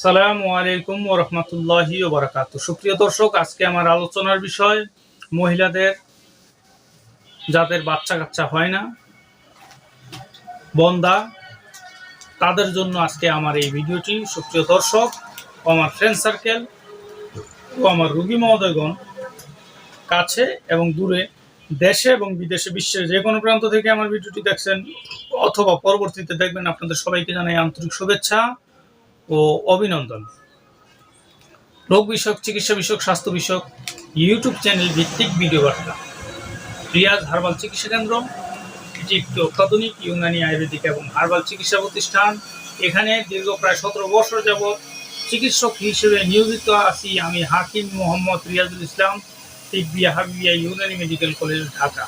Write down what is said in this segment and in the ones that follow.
আসসালামু আলাইকুম ওয়া রাহমাতুল্লাহি ওয়া বারাকাতুহু। সুপ্রিয় দর্শক, আজকে আমার আলোচনার বিষয় মহিলাদের যাদের বাচ্চা-কাচ্চা হয় না, বন্ধ্যা, তাদের জন্য আজকে আমার এই ভিডিওটি। সুপ্রিয় দর্শক ও আমার ফ্রেন্ড সার্কেল ও আমার রোগী মহোদয়গণ, কাছে এবং দূরে, দেশে এবং বিদেশে, বিশ্বের যে কোনো প্রান্ত থেকে আমার ভিডিওটি দেখছেন অথবা পরবর্তীতে দেখবেন, আপনাদের সবাইকে জানাই আন্তরিক শুভেচ্ছা ও অভিনন্দন। রোগ বিষয়ক, চিকিৎসা বিষয়ক, স্বাস্থ্য বিষয়ক ইউটিউব চ্যানেল ভিত্তিক ভিডিও বার্তা রিয়াজ হার্বাল চিকিৎসা কেন্দ্র। এটি একটি অত্যাধুনিক ইউনানি আয়ুর্বেদিক এবং হার্বাল চিকিৎসা প্রতিষ্ঠান। এখানে দীর্ঘ প্রায় 17 বছর যাবৎ চিকিৎসক হিসেবে নিয়োজিত আছি আমি, হাকিম মোহাম্মদ রিয়াজুল ইসলাম, তিব্বিয়া হাবিবিয়া ইউনানি মেডিকেল কলেজ, ঢাকা।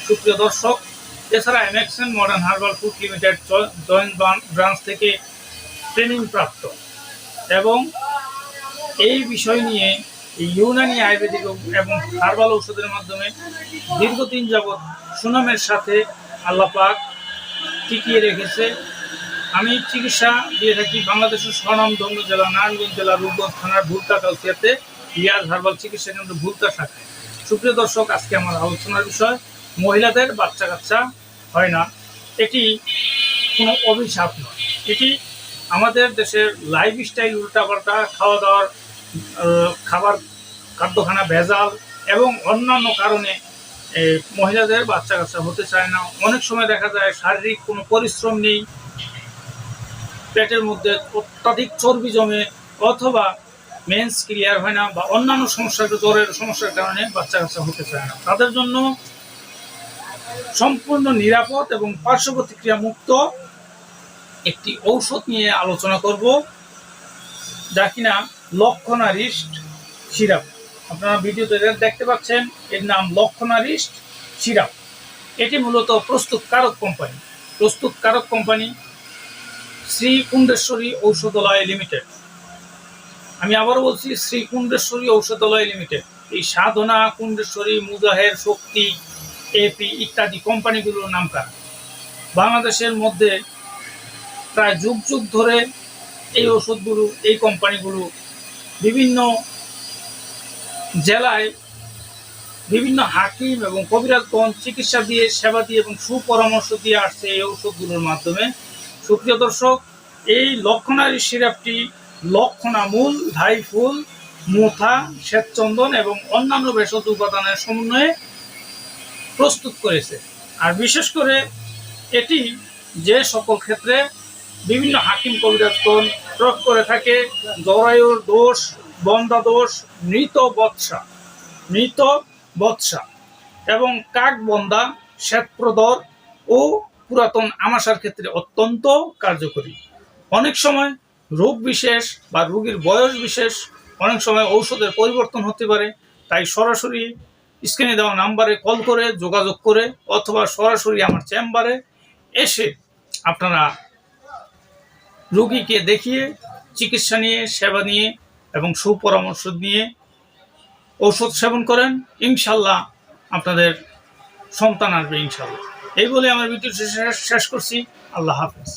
সুপ্রিয় দর্শক, এছাড়া MXN modern herbal food limited joint branch থেকে ট্রেনিং প্রাপ্ত এবং এই বিষয় নিয়ে ইউনানি আয়ুর্বেদিক এবং হার্বাল ঔষধের মাধ্যমে দীর্ঘদিন যাবৎ সুনামের সাথে আল্লাহ পাক টিকিয়ে রেখেছে। আমি চিকিৎসা দিয়ে থাকি বাংলাদেশের স্বনামধন্য জেলা নারায়ণগঞ্জ জেলার রূপগঞ্জ থানার ভুলতা কাউসিয়াতে রিয়াজ হার্বাল চিকিৎসা কেন্দ্র, ভুলতা শাখায়। সুপ্রিয় দর্শক, আজকে আমার আলোচনার বিষয় মহিলাদের বাচ্চা কাচ্চা হয় না। এটি কোনো অভিশাপ নয়, এটি আমাদের দেশের লাইফস্টাইল উল্টাপাল্টা, খাওয়া দাওয়ার খাদ্যখানা ভেজাল এবং অন্যান্য কারণে মহিলাদের বাচ্চা কাচ্চা হতে চায় না। অনেক সময় দেখা যায় শারীরিক কোনো পরিশ্রম নেই, পেটের মধ্যে অত্যাধিক চর্বি জমে, অথবা মেন্স ক্লিয়ার হয় না, বা অন্যান্য সমস্যার, জ্বরের সমস্যার কারণে বাচ্চা কাচ্চা হতে চায় না। তাদের জন্য সম্পূর্ণ নিরাপদ এবং পার্শ্ব প্রতিক্রিয়া মুক্ত একটি ঔষধ নিয়ে আলোচনা করব, যা কিনা লক্ষণারিস্ট সিরাপ। আপনারা ভিডিওতে দেখতে পাচ্ছেন, এর নাম লক্ষণারিস্ট সিরাপ। এটি মূলত প্রস্তুতকারক কোম্পানি শ্রী কুণ্ডেশ্বরী ঔষধালয় লিমিটেড। আমি আবারও বলছি, শ্রী কুণ্ডেশ্বরী ঔষধালয় লিমিটেড। এই সাধনা, কুণ্ডেশ্বরী, মুজাহের, শক্তি, এপি ইত্যাদি কোম্পানিগুলোর নামকার। বাংলাদেশের মধ্যে প্রায় যুগ যুগ ধরে এই ওষুধগুলো, এই কোম্পানিগুলো বিভিন্ন জেলায় বিভিন্ন হাকিম এবং কবিরাজগণ চিকিৎসা দিয়ে, সেবা দিয়ে এবং সুপরামর্শ দিয়ে আসছে এই ওষুধগুলোর মাধ্যমে। সুপ্রিয় দর্শক, এই লক্ষণারি সিরাপটি লক্ষণামূল, ধাই ফুল, মোথা, শ্বেতচন্দন এবং অন্যান্য ভেষজ উপাদানের সমন্বয়ে প্রস্তুত করেছে। আর বিশেষ করে এটি যে সকল ক্ষেত্রে বিভিন্ন হাকিম কবিরাজগণ প্রয়োগ করে থাকে, জরায়ুর দোষ, বন্ধ্যা দোষ, মৃত বৎসা এবং কাক বন্ধা, শ্বেতপ্রদর ও পুরাতন আমাশার ক্ষেত্রে অত্যন্ত কার্যকরী। অনেক সময় রোগ বিশেষ বা রোগীর বয়স বিশেষ অনেক সময় ঔষধের পরিবর্তন হতে পারে। তাই সরাসরি স্ক্রিনে দেওয়া নাম্বারে কল করে যোগাযোগ করে, অথবা সরাসরি আমার চেম্বারে এসে আপনারা রোগীকে দেখিয়ে, চিকিৎসা নিয়ে, সেবা নিয়ে এবং সুপরামর্শ নিয়ে ঔষধ সেবন করেন। ইনশাল্লাহ আপনাদের সন্তান আসবে, ইনশাল্লাহ। এই বলে আমার ভিডিও শেষ করছি। আল্লাহ হাফেজ।